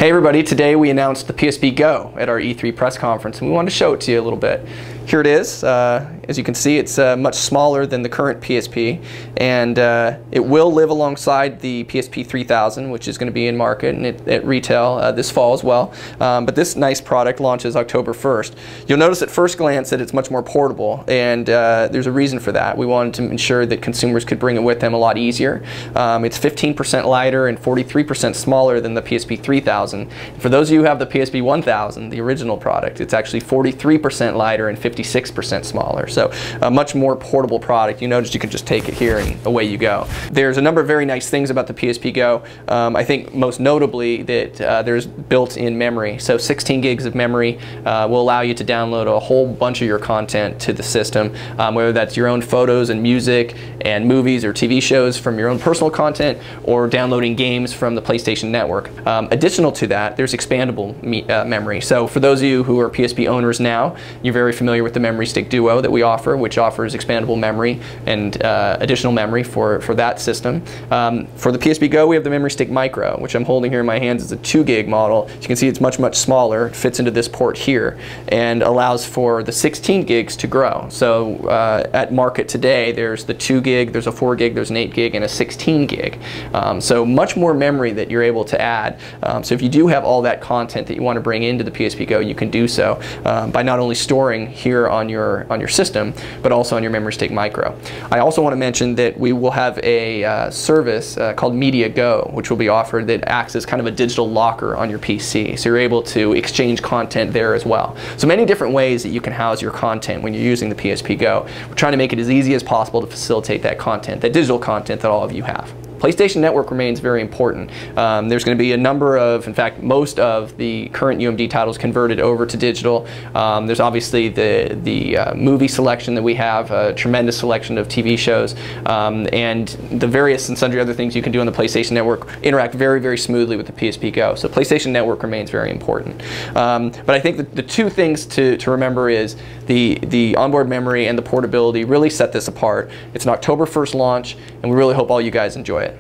Hey everybody, today we announced the PSP Go at our E3 press conference and we wanted to show it to you a little bit. Here it is. As you can see, it's much smaller than the current PSP, and it will live alongside the PSP 3000, which is going to be in market and at retail this fall as well. But this nice product launches October 1st. You'll notice at first glance that it's much more portable, and there's a reason for that. We wanted to ensure that consumers could bring it with them a lot easier. It's 15% lighter and 43% smaller than the PSP 3000. For those of you who have the PSP 1000, the original product, it's actually 43% lighter and 56% smaller. So a much more portable product. You notice you can just take it here and away you go. There's a number of very nice things about the PSP Go. I think most notably that there's built-in memory. So 16 gigs of memory will allow you to download a whole bunch of your content to the system, whether that's your own photos and music and movies or TV shows from your own personal content, or downloading games from the PlayStation Network. Additional to that, there's expandable memory. So for those of you who are PSP owners now, you're very familiar with the Memory Stick Duo that we offer, which offers expandable memory and additional memory for that system. For the PSP Go, we have the Memory Stick Micro, which I'm holding here in my hands. It's a 2 gig model. As you can see, it's much smaller. It fits into this port here and allows for the 16 gigs to grow. So at market today, there's the 2 gig, there's a 4 gig, there's an 8 gig, and a 16 gig. So much more memory that you're able to add. So if you do have all that content that you want to bring into the PSP Go, you can do so by not only storing here on your system, but also on your Memory Stick Micro. I also want to mention that we will have a service called Media Go, which will be offered, that acts as kind of a digital locker on your PC. So you're able to exchange content there as well. So many different ways that you can house your content when you're using the PSP Go. We're trying to make it as easy as possible to facilitate that content, that digital content that all of you have. PlayStation Network remains very important. There's going to be a number of, in fact, most of the current UMD titles converted over to digital. There's obviously the movie selection that we have, a tremendous selection of TV shows, and the various and sundry other things you can do on the PlayStation Network interact very smoothly with the PSP Go. So PlayStation Network remains very important. But I think the two things to remember is the onboard memory and the portability really set this apart. It's an October 1st launch, and we really hope all you guys enjoy it.